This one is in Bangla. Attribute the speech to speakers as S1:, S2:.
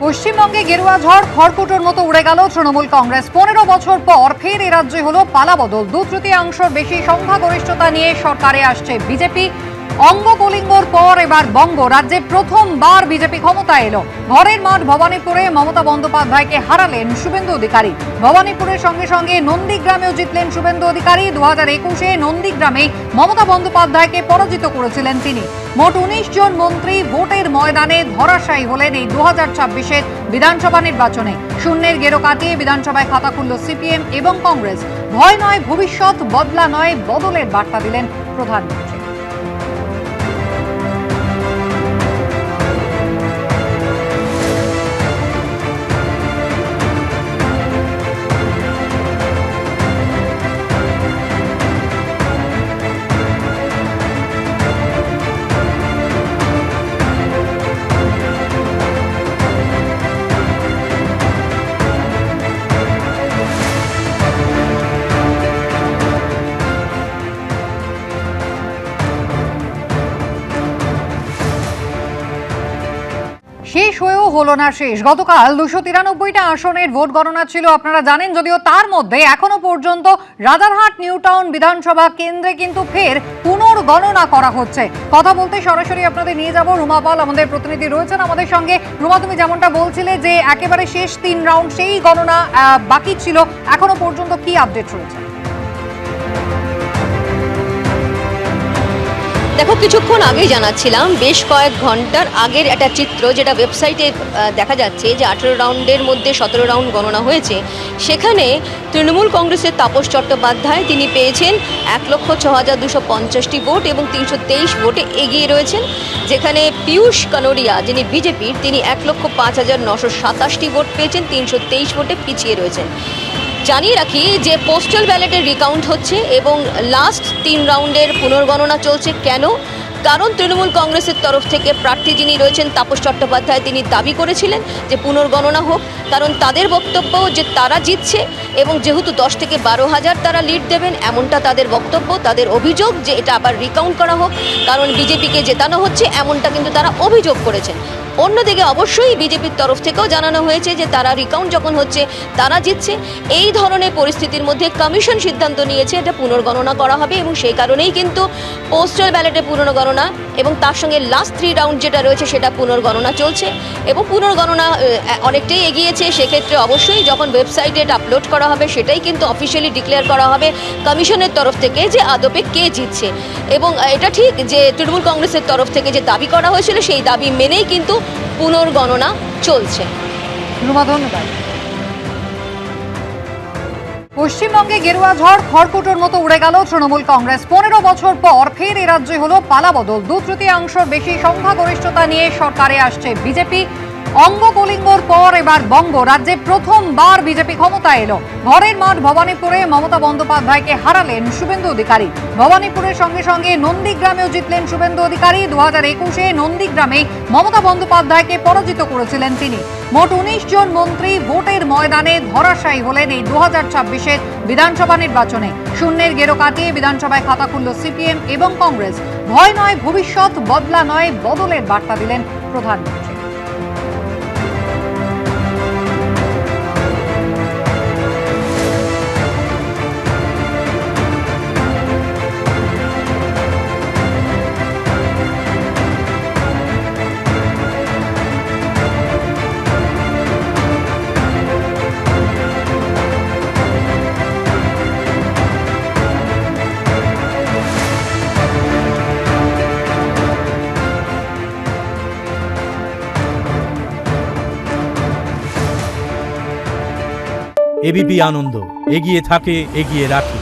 S1: পশ্চিমবঙ্গে গেরুয়া ঝড় খড়কুটোর মতো উড়ে গেল তৃণমূল কংগ্রেস। 15 বছর পর ফের এ রাজ্যে হলো পালাবদল। 2/3 বেশি সংখ্যাগরিষ্ঠতা নিয়ে সরকারে আসছে বিজেপি। অঙ্গ কলিঙ্গর পর এবার বঙ্গ রাজ্যে প্রথমবার বিজেপি ক্ষমতায় এলো। ঘরের মাঠ ভবানীপুরে মমতা বন্দ্যোপাধ্যায়কে হারালেন শুভেন্দু অধিকারী। ভবানীপুরের সঙ্গে সঙ্গে নন্দীগ্রামেও জিতলেন শুভেন্দু অধিকারী। 2021-এ নন্দীগ্রামে মমতা বন্দ্যোপাধ্যায়কে পরাজিত করেছিলেন তিনি। মোট 19 জন মন্ত্রী ভোটের ময়দানে ধরাশায়ী হলেন এই 2026-এর বিধানসভা নির্বাচনে। শূন্যের গেরো কাটিয়ে বিধানসভায় খাতা খুলল সিপিএম এবং কংগ্রেস। ভয় নয় ভবিষ্যৎ, বদলা নয় বদলের বার্তা দিলেন প্রধানমন্ত্রী। শেষ হয়েও হলো না শেষ। গতকাল 293টা আসনের ভোট গণনা ছিল, আপনারা জানেন। যদিও তার মধ্যে এখনো পর্যন্ত রাজারহাট নিউ টাউন বিধানসভা কেন্দ্রে কিন্তু ফের পুনর্গণনা করা হচ্ছে। কথা বলতে সরাসরি আপনাদের নিয়ে যাব। রুমা পাল আমাদের প্রতিনিধি রয়েছেন আমাদের সঙ্গে। রুমা, তুমি যেমনটা বলছিলে যে একেবারে শেষ 3 রাউন্ড সেই গণনা বাকি ছিল, এখনো পর্যন্ত কি আপডেট রয়েছে?
S2: দেখো, কিছুক্ষণ আগেই জানাচ্ছিলাম, বেশ কয়েক ঘন্টার আগের একটা চিত্র যেটা ওয়েবসাইটে দেখা যাচ্ছে যে 18 রাউন্ডের মধ্যে 17 রাউন্ড গণনা হয়েছে। সেখানে তৃণমূল কংগ্রেসের তাপস চট্টোপাধ্যায় তিনি পেয়েছেন 1,06,250টি ভোট এবং 323 ভোটে এগিয়ে রয়েছেন। যেখানে পীয়ূষ কানোরিয়া যিনি বিজেপির, তিনি 1,05,927টি ভোট পেয়েছেন, 323 ভোটে পিছিয়ে রয়েছেন। জানিয়ে রাখি যে পোস্টাল ব্যালটের রিকাউন্ট হচ্ছে এবং লাস্ট 3 রাউন্ডের পুনর্গণনা চলছে। কেন? কারণ তৃণমূল কংগ্রেসের তরফ থেকে প্রার্থী যিনি রয়েছেন তাপস চট্টোপাধ্যায়, তিনি দাবি করেছিলেন যে পুনর্গণনা হোক, কারণ তাদের বক্তব্য যে তারা জিতছে এবং যেহেতু 10 থেকে 12,000 তারা লিড দেবেন, এমনটা তাদের বক্তব্য। তাদের অভিযোগ যে এটা আবার রিকাউন্ট করা হোক, কারণ বিজেপিকে জেতানো হচ্ছে, এমনটা কিন্তু তারা অভিযোগ করেছেন। অন্যদিকে অবশ্যই বিজেপির তরফ থেকেও জানানো হয়েছে যে তারা রিকাউন্ট যখন হচ্ছে তারা জিতছে। এই ধরনের পরিস্থিতির মধ্যে কমিশন সিদ্ধান্ত নিয়েছে এটা পুনর্গণনা করা হবে এবং সেই কারণেই কিন্তু পোস্টাল ব্যালটে পুনর্গণনা এবং তার সঙ্গে লাস্ট 3 রাউন্ড যেটা রয়েছে সেটা পুনর্গণনা চলছে এবং পুনর্গণনা অনেকটাই এগিয়েছে। সেক্ষেত্রে অবশ্যই যখন ওয়েবসাইটে এটা আপলোড করা হবে সেটাই কিন্তু অফিসিয়ালি ডিক্লেয়ার করা হবে কমিশনের তরফ থেকে যে আদপে কে জিতছে। এবং এটা ঠিক যে তৃণমূল কংগ্রেসের তরফ থেকে যে দাবি করা হয়েছিল সেই দাবি মেনেই কিন্তু পুনর্গণনা চলছে।
S1: ধন্যবাদ। পশ্চিমবঙ্গে গেরুয়া ঝড় খড়কুটোর মতো উড়ে গেল তৃণমূল কংগ্রেস। 15 বছর পর ফের এ রাজ্যে হলো পালাবদল। 2/3 বেশি সংখ্যাগরিষ্ঠতা নিয়ে সরকারে আসছে বিজেপি। অঙ্গ কলিঙ্গর পর এবার বঙ্গ রাজ্যে প্রথমবার বিজেপি ক্ষমতায় এলো। ঘরের মাঠ ভবানীপুরে মমতা বন্দ্যোপাধ্যায়কে হারালেন শুভেন্দু অধিকারী। ভবানীপুরের সঙ্গে সঙ্গে নন্দীগ্রামেও জিতলেন শুভেন্দু অধিকারী। 2021-এ নন্দীগ্রামে মমতা বন্দ্যোপাধ্যায়কে পরাজিত করেছিলেন তিনি। মোট 19 জন মন্ত্রী ভোটের ময়দানে ধরাশায়ী হলেন এই 2026-এর বিধানসভা নির্বাচনে। শূন্যের গেরো কাটিয়ে বিধানসভায় খাতা খুলল সিপিএম এবং কংগ্রেস। ভয় নয় ভবিষ্যৎ, বদলা নয় বদলের বার্তা দিলেন প্রধানমন্ত্রী।
S3: এবিপি আনন্দ, এগিয়ে থাকে, এগিয়ে রাখে।